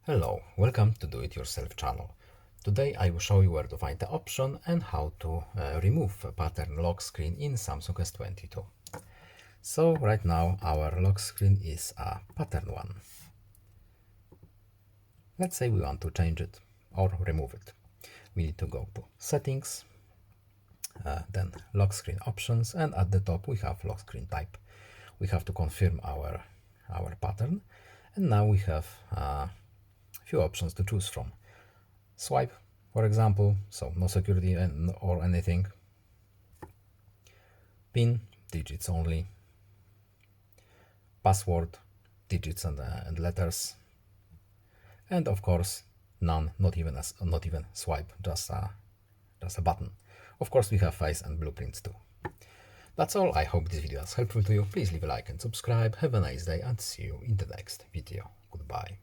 Hello, welcome to Do It Yourself channel. Today I will show you where to find the option and how to remove a pattern lock screen in Samsung S22. So right now our lock screen is a pattern one. Let's say we want to change it or remove it. We need to go to settings, then lock screen options, and at the top we have lock screen type. We have to confirm our pattern, and now we have few options to choose from. Swipe, for example, so no security or anything. PIN, digits only. Password, digits and letters. And of course, none, not even swipe, just a button. Of course, we have face and blueprints too. That's all. I hope this video is helpful to you. Please leave a like and subscribe. Have a nice day and see you in the next video. Goodbye.